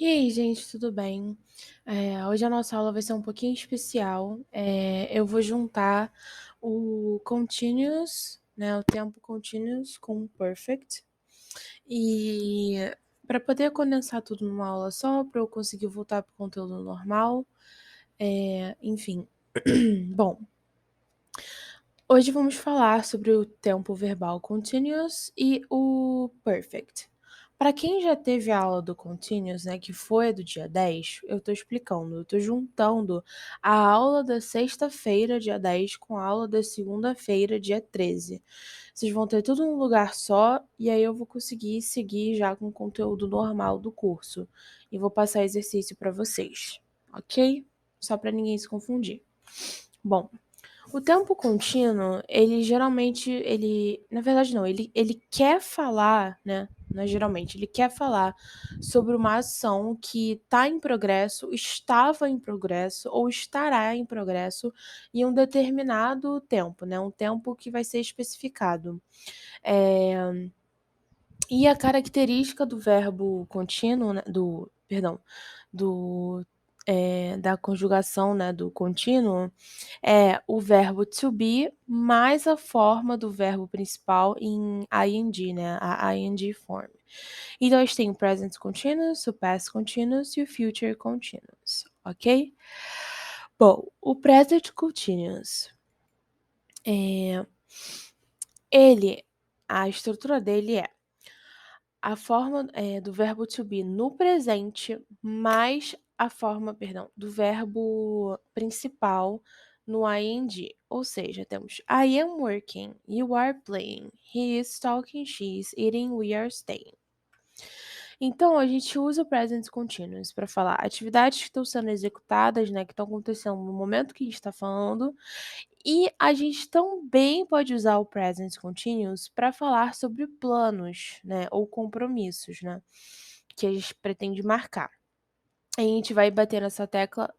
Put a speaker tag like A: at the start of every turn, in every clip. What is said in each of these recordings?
A: E aí, gente, tudo bem? Hoje a nossa aula vai ser um pouquinho especial. Eu vou juntar o continuous, né, o tempo continuous com o perfect. E para poder condensar tudo numa aula só, para eu conseguir voltar para o conteúdo normal, enfim. Bom, hoje vamos falar sobre o tempo verbal continuous e o perfect. Para quem já teve a aula do continuous, né, que foi a do dia 10, eu tô explicando, eu tô juntando a aula da sexta-feira, dia 10, com a aula da segunda-feira, dia 13. Vocês vão ter tudo num lugar só e aí eu vou conseguir seguir já com o conteúdo normal do curso e vou passar exercício para vocês, ok? Só para ninguém se confundir. Bom, o tempo contínuo, ele geralmente, na verdade não, ele quer falar, né? Não é geralmente, ele quer falar sobre uma ação que está em progresso, estava em progresso ou estará em progresso em um determinado tempo, né? Um tempo que vai ser especificado. E a característica do verbo contínuo, né, da conjugação, né, do contínuo, é o verbo to be mais a forma do verbo principal em ing, né, a ing form. Então, a gente tem o present continuous, o past continuous e o future continuous, ok? Bom, o present continuous, a estrutura dele é a forma, do verbo to be no presente, mais a forma, perdão, do verbo principal no ing. Ou seja, temos I am working, you are playing, he is talking, she is eating, we are staying. Então, a gente usa o present continuous para falar atividades que estão sendo executadas, né, que estão acontecendo no momento que a gente está falando, e a gente também pode usar o present continuous para falar sobre planos, né, ou compromissos, né, que a gente pretende marcar. A gente vai bater nessa tecla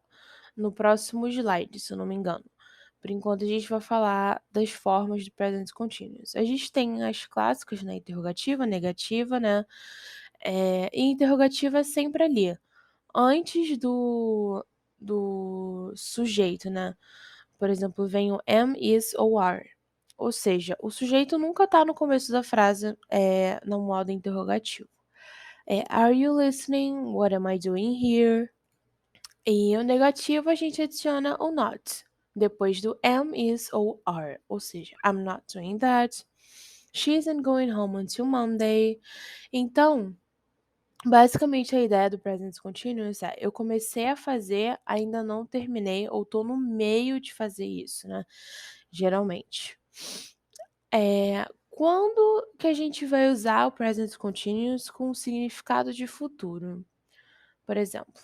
A: no próximo slide, se eu não me engano. Por enquanto, a gente vai falar das formas de present continuous. A gente tem as clássicas, né, interrogativa, negativa, né, e interrogativa é sempre ali, antes do sujeito, né. Por exemplo, vem o am, is ou are. Ou seja, o sujeito nunca tá no começo da frase, no modo interrogativo. Are you listening? What am I doing here? E o negativo a gente adiciona o not, depois do am, is ou are. Ou seja, I'm not doing that. She isn't going home until Monday. Então, basicamente, a ideia do present continuous é: eu comecei a fazer, ainda não terminei ou tô no meio de fazer isso, né, geralmente. Quando que a gente vai usar o present continuous com significado de futuro? Por exemplo,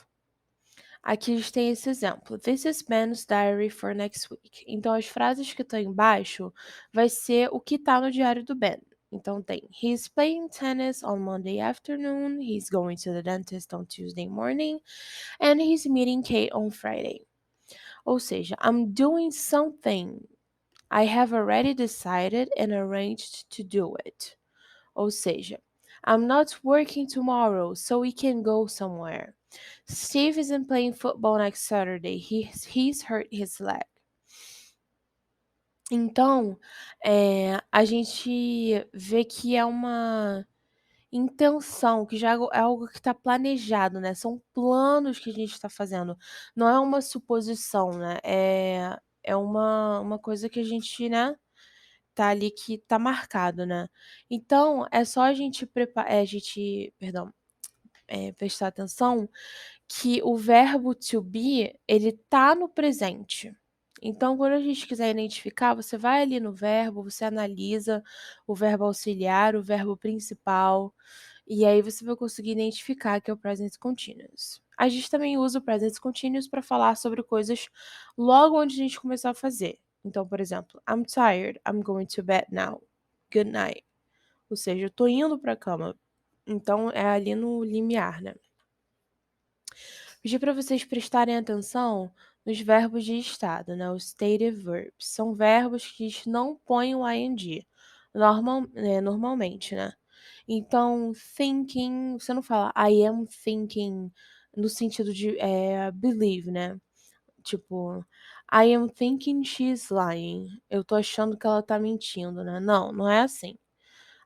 A: aqui a gente tem esse exemplo: "This is Ben's diary for next week". Então as frases que estão embaixo vai ser o que tá no diário do Ben. Então tem: "He's playing tennis on Monday afternoon, he's going to the dentist on Tuesday morning, and he's meeting Kate on Friday". Ou seja, I'm doing something. I have already decided and arranged to do it. Ou seja, I'm not working tomorrow, so we can go somewhere. Steve isn't playing football next Saturday. He's hurt his leg. Então, a gente vê que é uma intenção, que já é algo que está planejado, né, são planos que a gente está fazendo, não é uma suposição, né, é uma coisa que a gente, né, tá ali que tá marcado, né. Então é só a gente, perdão, prestar atenção que o verbo to be, ele tá no presente. Então, quando a gente quiser identificar, você vai ali no verbo, você analisa o verbo auxiliar, o verbo principal, e aí você vai conseguir identificar que é o present continuous. A gente também usa o present continuous para falar sobre coisas logo onde a gente começar a fazer. Então, por exemplo, I'm tired, I'm going to bed now. Good night. Ou seja, eu tô indo pra cama. Então, é ali no limiar, né. Pedir para vocês prestarem atenção nos verbos de estado, né, os stative verbs. São verbos que não põem o ing, normalmente, né. Então, thinking, você não fala I am thinking no sentido de, believe, né. Tipo, I am thinking she's lying. Eu tô achando que ela tá mentindo, né. Não, não é assim.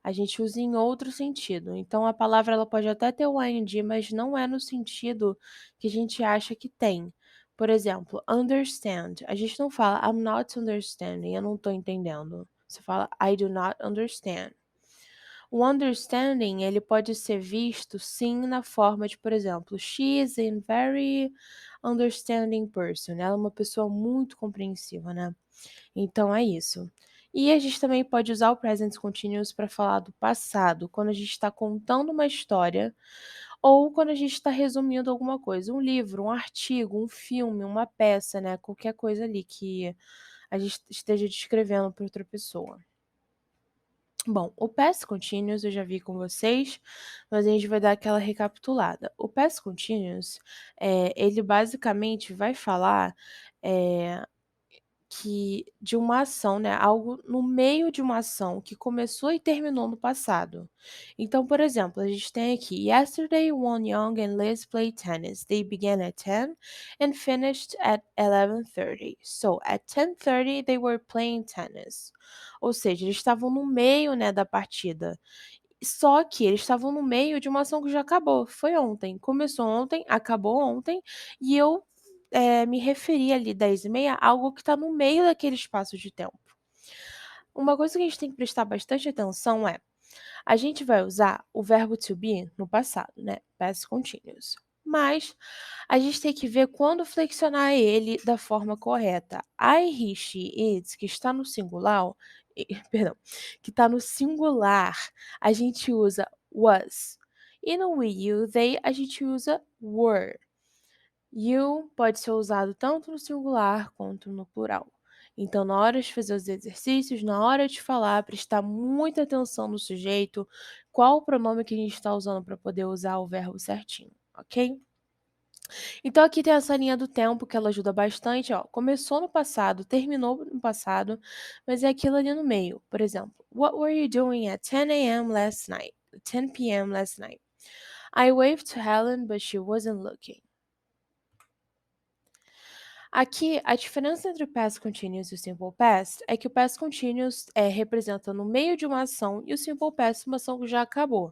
A: A gente usa em outro sentido. Então a palavra ela pode até ter o ing, mas não é no sentido que a gente acha que tem. Por exemplo, understand. A gente não fala I'm not understanding, eu não tô entendendo. Você fala I do not understand. O understanding, ele pode ser visto sim na forma de, por exemplo, she is a very understanding person. Ela é uma pessoa muito compreensiva, né? Então é isso. E a gente também pode usar o present continuous para falar do passado, quando a gente está contando uma história ou quando a gente está resumindo alguma coisa, um livro, um artigo, um filme, uma peça, né? Qualquer coisa ali que a gente esteja descrevendo para outra pessoa. Bom, o past continuous eu já vi com vocês, mas a gente vai dar aquela recapitulada. O past continuous, ele basicamente vai falar, eh que de uma ação, né, algo no meio de uma ação que começou e terminou no passado. Então, por exemplo, a gente tem aqui: "Yesterday, Won Young and Liz played tennis. They began at 10 and finished at 11:30. So, at 10:30 they were playing tennis." Ou seja, eles estavam no meio, né, da partida. Só que eles estavam no meio de uma ação que já acabou, foi ontem. Começou ontem, acabou ontem, e eu, me referi ali 10h30 a algo que está no meio daquele espaço de tempo. Uma coisa que a gente tem que prestar bastante atenção é, a gente vai usar o verbo to be no passado, né, past continuous. Mas a gente tem que ver quando flexionar ele da forma correta. I, he, she, it, que está no singular, perdão, que está no singular, a gente usa was. E no we, you, they, a gente usa were. You pode ser usado tanto no singular quanto no plural. Então, na hora de fazer os exercícios, na hora de falar, prestar muita atenção no sujeito, qual o pronome que a gente está usando para poder usar o verbo certinho, ok? Então, aqui tem essa linha do tempo que ela ajuda bastante, ó. Começou no passado, terminou no passado, mas é aquilo ali no meio. Por exemplo, What were you doing at 10 a.m. last night? 10 p.m. last night. I waved to Helen, but she wasn't looking. Aqui, a diferença entre o past continuous e o simple past é que o past continuous representa no meio de uma ação e o simple past uma ação que já acabou.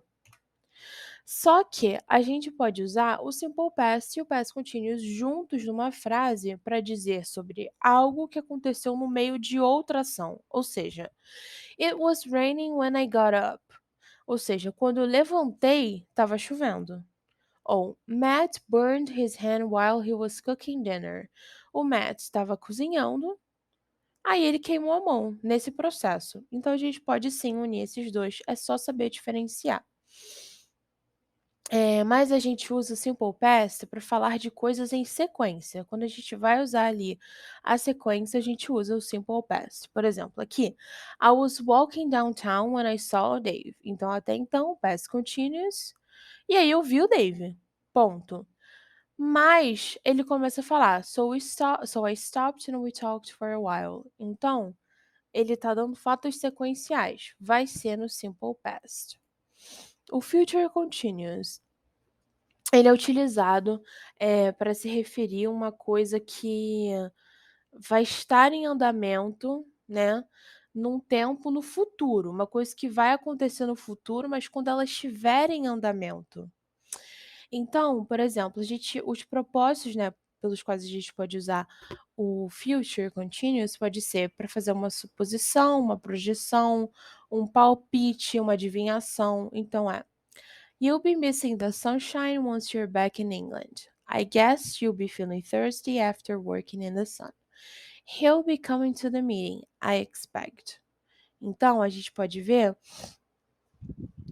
A: Só que a gente pode usar o simple past e o past continuous juntos numa frase para dizer sobre algo que aconteceu no meio de outra ação. Ou seja, It was raining when I got up. Ou seja, quando eu levantei, estava chovendo. Ou Matt burned his hand while he was cooking dinner. O Matt estava cozinhando, aí ele queimou a mão nesse processo. Então a gente pode sim unir esses dois, é só saber diferenciar. Mas a gente usa o simple past para falar de coisas em sequência. Quando a gente vai usar ali a sequência, a gente usa o simple past. Por exemplo, aqui, I was walking downtown when I saw Dave. Então, até então, past continuous. E aí eu vi o Dave. Ponto. Mas ele começa a falar, so I stopped and we talked for a while. Então, ele tá dando fatos sequenciais. Vai ser no simple past. O future continuous ele é utilizado, para se referir a uma coisa que vai estar em andamento, né, num tempo no futuro, uma coisa que vai acontecer no futuro, mas quando ela estiver em andamento. Então, por exemplo, os propósitos, né, pelos quais a gente pode usar o future continuous pode ser para fazer uma suposição, uma projeção, um palpite, uma adivinhação. Então é You'll be missing the sunshine once you're back in England. I guess you'll be feeling thirsty after working in the sun. He'll be coming to the meeting, I expect. Então, a gente pode ver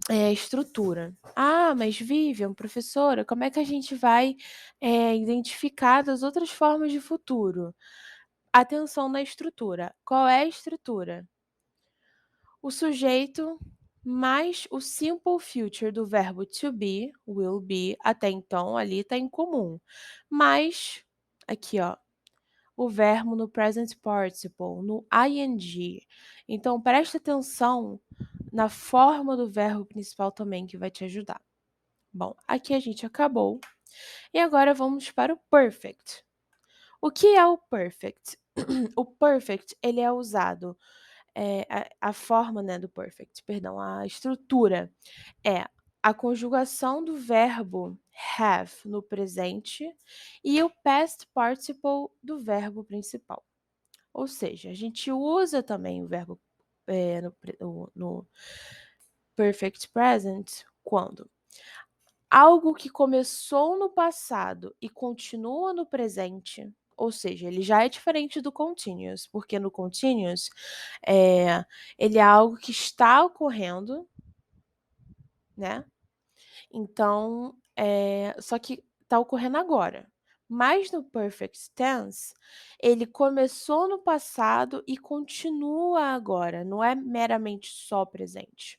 A: a estrutura. Ah, mas Vivian, professora, como é que a gente vai identificar das outras formas de futuro? Atenção na estrutura. Qual é a estrutura? O sujeito mais o simple future do verbo to be, will be, até então ali está em comum. Mas, aqui ó, o verbo no present participle, no ing. Então preste atenção na forma do verbo principal também, que vai te ajudar. Bom, aqui a gente acabou. E agora vamos para o perfect. O que é o perfect? O perfect, ele é usado, a forma, né, do perfect, perdão, a estrutura é a conjugação do verbo have no presente e o past participle do verbo principal. Ou seja, a gente usa também o verbo, no perfect present quando algo que começou no passado e continua no presente, ou seja, ele já é diferente do continuous, porque no continuous, ele é algo que está ocorrendo, né, então, só que está ocorrendo agora. Mas no perfect tense, ele começou no passado e continua agora, não é meramente só presente.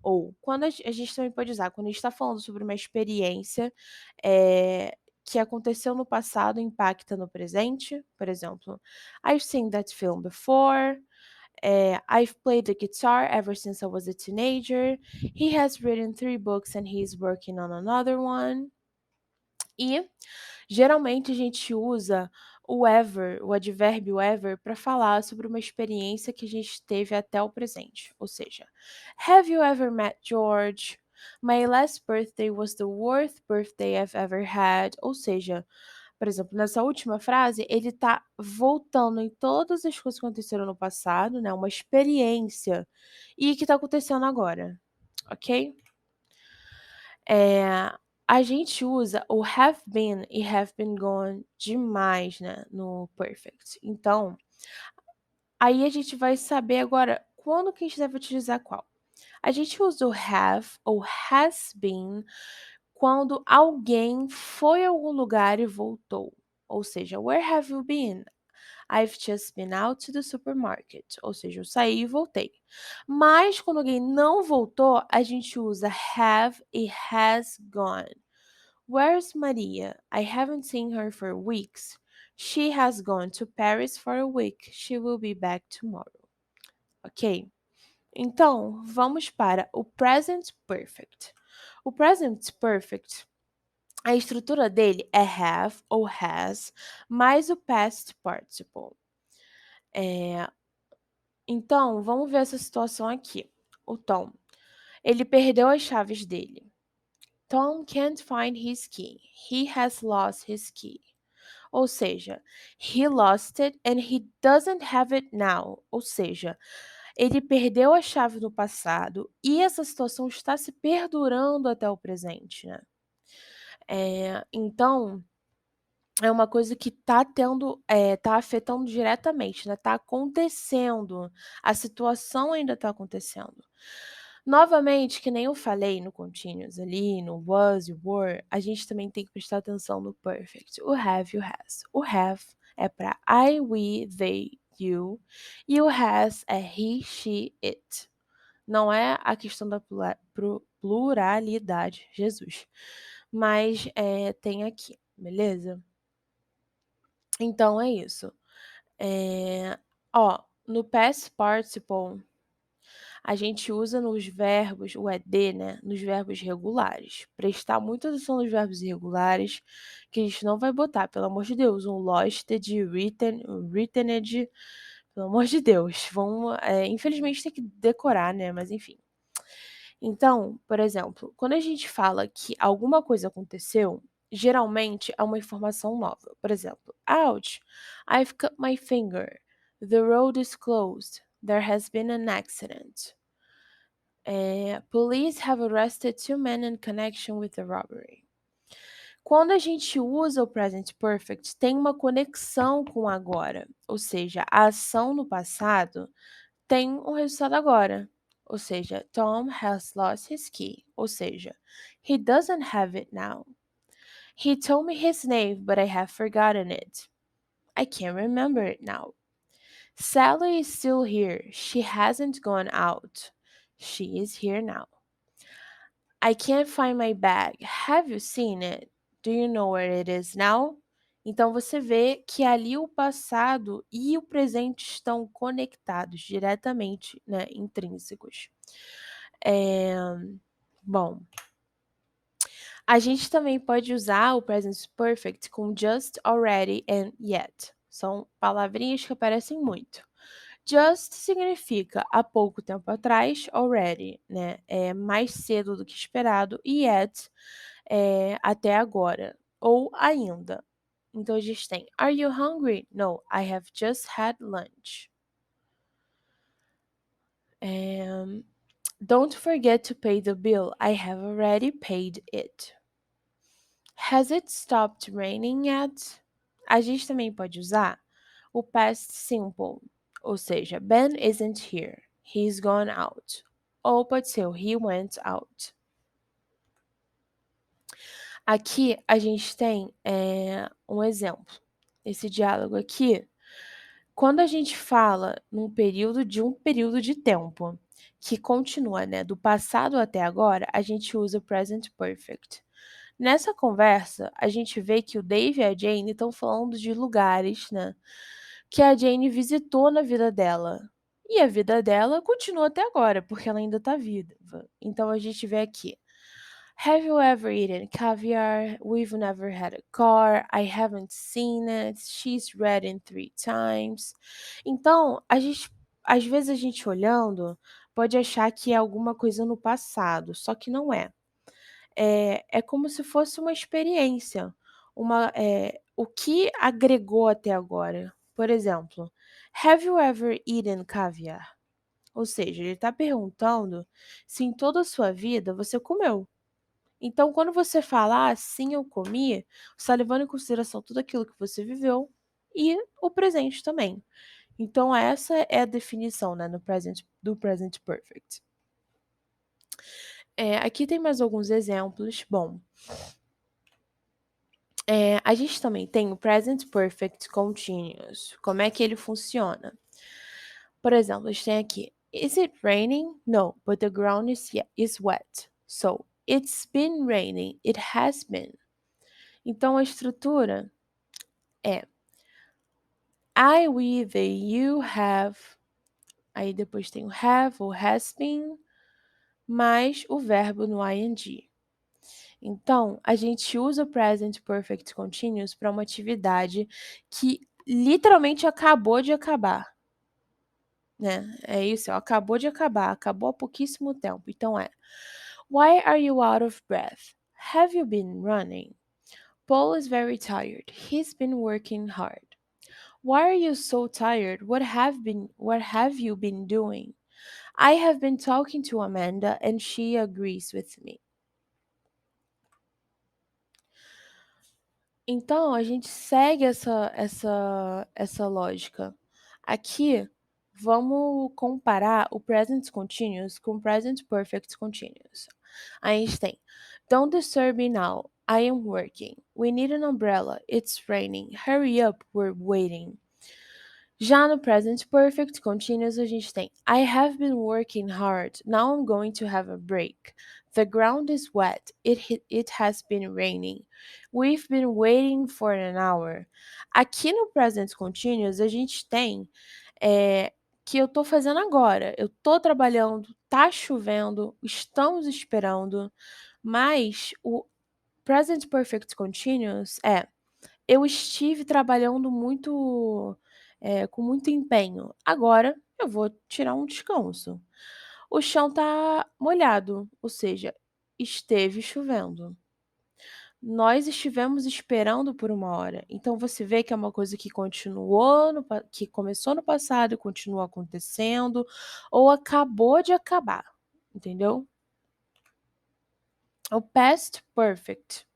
A: Ou quando a gente também pode usar, quando a gente está falando sobre uma experiência, que aconteceu no passado e impacta no presente, por exemplo, "I've seen that film before", "I've played the guitar ever since I was a teenager", "He has written 3 books and he's working on another one". E geralmente a gente usa o ever, o advérbio ever, para falar sobre uma experiência que a gente teve até o presente. Ou seja, "Have you ever met George? My last birthday was the worst birthday I've ever had". Ou seja, por exemplo, nessa última frase, ele está voltando em todas as coisas que aconteceram no passado, né, uma experiência, e que está acontecendo agora, ok? A gente usa o have been e have been gone demais, né, no perfect. Então, aí a gente vai saber agora quando que a gente deve utilizar qual. A gente usa o have ou has been quando alguém foi a algum lugar e voltou. Ou seja, where have you been? I've just been out to the supermarket. Ou seja, eu saí e voltei. Mas quando alguém não voltou, a gente usa have e has gone. Where's Maria? I haven't seen her for weeks. She has gone to Paris for a week. She will be back tomorrow. Ok? Então, vamos para o present perfect. O present perfect, a estrutura dele é have ou has, mais o past participle. Então, vamos ver essa situação aqui. O Tom, ele perdeu as chaves dele. Tom can't find his key. He has lost his key. Ou seja, he lost it and he doesn't have it now. Ou seja, ele perdeu a chave no passado e essa situação está se perdurando até o presente, né? Então, é uma coisa que está tendo, tá afetando diretamente, né? Tá acontecendo. A situação ainda está acontecendo. Novamente, que nem eu falei no continuous ali, no was e were, a gente também tem que prestar atenção no perfect, o have e o has. O have é para I, we, they, you, e o has é he, she, it. Não é a questão da pluralidade, Jesus, mas tem aqui, beleza? Então é isso. Ó, no past participle a gente usa nos verbos o ED, né, nos verbos regulares. Prestar muita atenção nos verbos irregulares, que a gente não vai botar, pelo amor de Deus, um losted, written, writtened, pelo amor de Deus. Vão, infelizmente tem que decorar, né, mas enfim. Então, por exemplo, quando a gente fala que alguma coisa aconteceu, geralmente é uma informação nova. Por exemplo, "Ouch, I've cut my finger. The road is closed. There has been an accident. Police have arrested 2 men in connection with the robbery". Quando a gente usa o present perfect, tem uma conexão com o agora, ou seja, a ação no passado tem um resultado agora. Ou seja, Tom has lost his key. Ou seja, he doesn't have it now. He told me his name, but I have forgotten it. I can't remember it now. Sally is still here. She hasn't gone out. She is here now. I can't find my bag. Have you seen it? Do you know where it is now? Então você vê que ali o passado e o presente estão conectados diretamente, né, intrínsecos. É, bom, a gente também pode usar o present perfect com just, already and yet. São palavrinhas que aparecem muito. Just significa há pouco tempo atrás, already, né? É mais cedo do que esperado, e yet é até agora, ou ainda. Então a gente tem Are you hungry? No, I have just had lunch. Don't forget to pay the bill. I have already paid it. Has it stopped raining yet? A gente também pode usar o past simple, ou seja, Ben isn't here. He's gone out. Ou pode ser o he went out. Aqui a gente tem um exemplo. Esse diálogo aqui, quando a gente fala um período de tempo que continua, né, do passado até agora, a gente usa o present perfect. Nessa conversa, a gente vê que o Dave e a Jane estão falando de lugares, né, que a Jane visitou na vida dela. E a vida dela continua até agora, porque ela ainda está viva. Então a gente vê aqui. Have you ever eaten caviar? We've never had a car. I haven't seen it. She's read it 3 times. Então, às vezes a gente olhando pode achar que é alguma coisa no passado, só que não é. É como se fosse uma experiência, o que agregou até agora. Por exemplo, Have you ever eaten caviar? Ou seja, ele está perguntando se em toda a sua vida você comeu. Então, quando você fala: "Ah, sim, eu comi", você está levando em consideração tudo aquilo que você viveu e o presente também. Então essa é a definição, né, no present perfect. Aqui tem mais alguns exemplos. Bom, a gente também tem o present perfect continuous. Como é que ele funciona? Por exemplo, a gente tem aqui: Is it raining? No, but the ground is wet. So, it's been raining. It has been. Então, a estrutura é I, we, they, you, have. Aí depois tem o have ou has been, mais o verbo no ing. Então, a gente usa o present perfect continuous para uma atividade que literalmente acabou de acabar, né? É isso, ó, acabou de acabar, acabou há pouquíssimo tempo. Então é: Why are you out of breath? Have you been running? Paul is very tired. He's been working hard. Why are you so tired? What have you been doing? I have been talking to Amanda and she agrees with me. Então, a gente segue essa lógica. Aqui, vamos comparar o present continuous com o present perfect continuous. A gente tem Don't disturb me now. I am working. We need an umbrella. It's raining. Hurry up, we're waiting. Já no present perfect continuous, a gente tem I have been working hard. Now I'm going to have a break. The ground is wet. It has been raining. We've been waiting for an hour. Aqui no present continuous, a gente tem que eu tô fazendo agora. Eu tô trabalhando, tá chovendo, estamos esperando, mas o present perfect continuous eu estive trabalhando muito, com muito empenho. Agora eu vou tirar um descanso. O chão tá molhado, ou seja, esteve chovendo. Nós estivemos esperando por 1 hora. Então você vê que é uma coisa que que começou no passado e continua acontecendo, ou acabou de acabar, entendeu? O past perfect.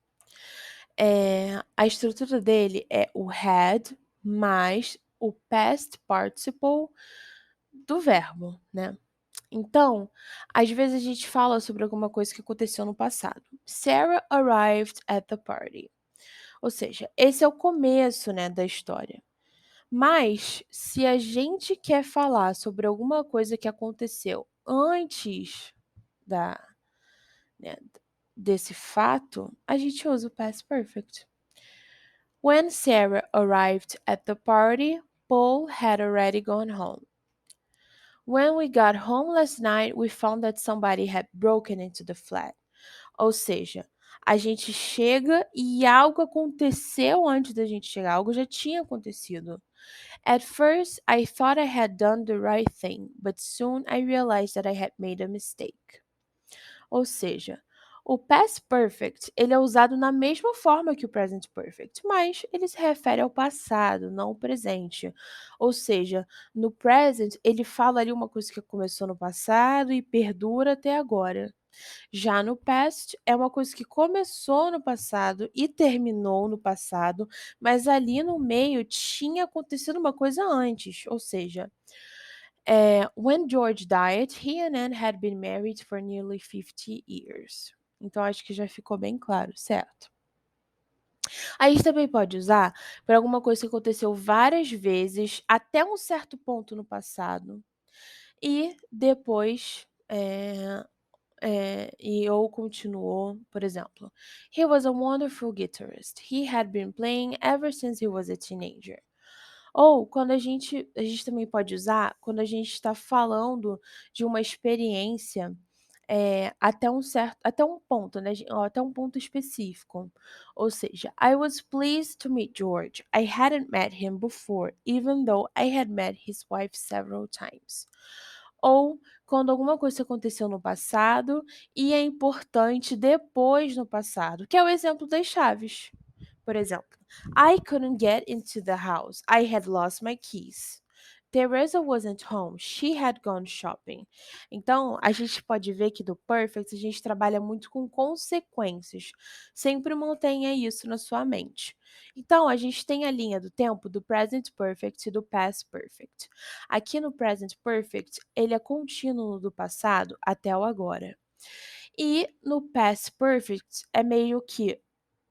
A: A estrutura dele é o had mais o past participle do verbo, né? Então, às vezes a gente fala sobre alguma coisa que aconteceu no passado. Sarah arrived at the party. Ou seja, esse é o começo, né, da história. Mas, se a gente quer falar sobre alguma coisa que aconteceu antes da, né, desse fato, a gente usa o past perfect. When Sarah arrived at the party, Paul had already gone home. When we got home last night, we found that somebody had broken into the flat. Ou seja, a gente chega e algo aconteceu antes da gente chegar, algo já tinha acontecido. At first, I thought I had done the right thing, but soon I realized that I had made a mistake. Ou seja, o past perfect, ele é usado na mesma forma que o present perfect, mas ele se refere ao passado, não ao presente. Ou seja, no present, ele fala ali uma coisa que começou no passado e perdura até agora. Já no past, é uma coisa que começou no passado e terminou no passado, mas ali no meio tinha acontecido uma coisa antes, ou seja, when George died, he and Anne had been married for nearly 50 years. Então acho que já ficou bem claro, certo? A gente também pode usar para alguma coisa que aconteceu várias vezes até um certo ponto no passado e depois, e ou continuou, por exemplo, "He was a wonderful guitarist. He had been playing ever since he was a teenager." Ou quando a gente também pode usar quando a gente está falando de uma experiência, até um ponto, né, até um ponto específico. Ou seja, "I was pleased to meet George. I hadn't met him before, even though I had met his wife several times." Ou quando alguma coisa aconteceu no passado e é importante depois no passado, que é o exemplo das chaves. Por exemplo, "I couldn't get into the house. I had lost my keys." Teresa wasn't home. She had gone shopping. Então, a gente pode ver que do perfect a gente trabalha muito com consequências. Sempre mantenha isso na sua mente. Então, a gente tem a linha do tempo do present perfect e do past perfect. Aqui no present perfect, ele é contínuo do passado até o agora. E no past perfect é meio que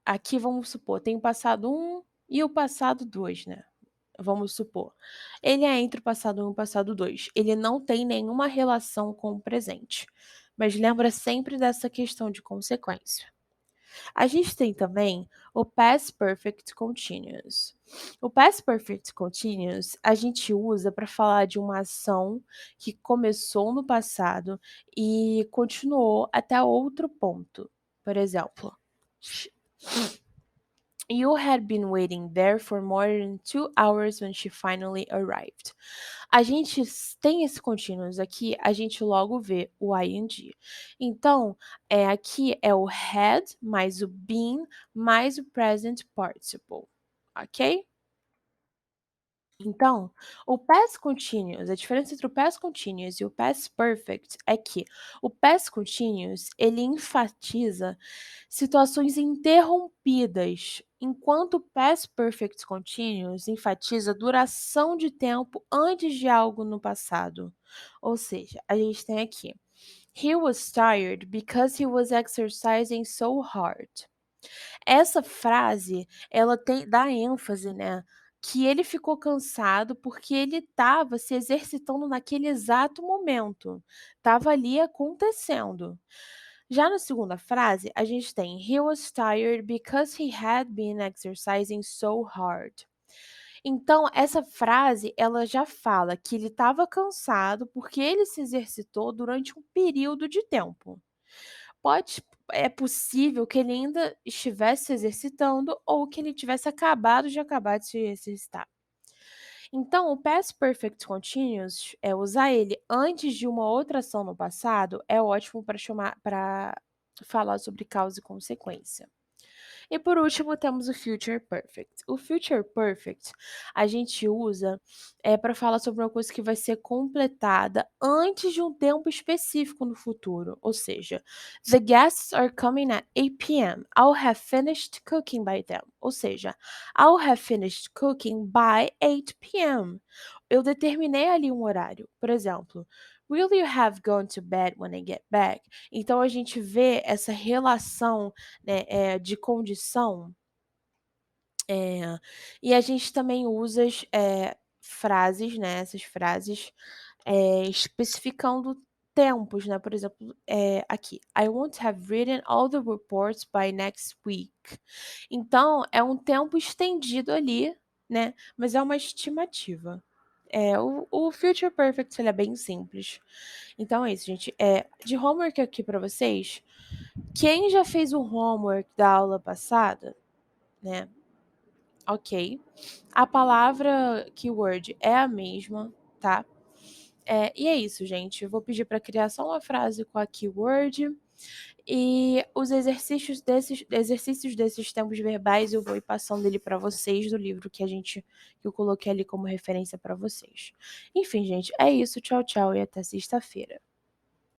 A: aqui vamos supor, tem o passado um e o passado 2, né, vamos supor. Ele é entre o passado um e o passado 2. Ele não tem nenhuma relação com o presente, mas lembra sempre dessa questão de consequência. A gente tem também o past perfect continuous. O past perfect continuous a gente usa para falar de uma ação que começou no passado e continuou até outro ponto. Por exemplo, "You had been waiting there for more than 2 hours when she finally arrived." A gente tem esse continuous aqui, a gente logo vê o ing. Então, aqui é o had mais o been mais o present participle, ok? Então, o past continuous, a diferença entre o past continuous e o past perfect é que o past continuous, ele enfatiza situações interrompidas, enquanto o past perfect continuous enfatiza duração de tempo antes de algo no passado. Ou seja, a gente tem aqui: "He was tired because he was exercising so hard." Essa frase, ela dá ênfase, né, que ele ficou cansado porque ele estava se exercitando naquele exato momento, estava ali acontecendo. Já na segunda frase, a gente tem "He was tired because he had been exercising so hard." Então, essa frase, ela já fala que ele estava cansado porque ele se exercitou durante um período de tempo. Pode É possível que ele ainda estivesse se exercitando ou que ele tivesse acabar de se exercitar. Então, o past perfect continuous, usar ele antes de uma outra ação no passado é ótimo para falar sobre causa e consequência. E por último, temos o future perfect. O future perfect a gente usa para falar sobre uma coisa que vai ser completada antes de um tempo específico no futuro. Ou seja, "The guests are coming at 8 p.m. I'll have finished cooking by then." Ou seja, "I'll have finished cooking by 8 p.m." Eu determinei ali um horário. Por exemplo, "Will you have gone to bed when I get back?" Então a gente vê essa relação, né, de condição, e a gente também usa frases, né, essas frases, especificando tempos, né, por exemplo, aqui, "I won't have written all the reports by next week." Então é um tempo estendido ali, né, mas é uma estimativa. O Future Perfect ele é bem simples. Então é isso, gente. De homework aqui para vocês, quem já fez o homework da aula passada, né? Ok. A palavra keyword é a mesma, tá? E é isso, gente. Eu vou pedir para criar só uma frase com a keyword. E os exercícios desses tempos verbais eu vou ir passando ele para vocês do livro que eu coloquei ali como referência para vocês. Enfim, gente, é isso. Tchau, tchau e até sexta-feira.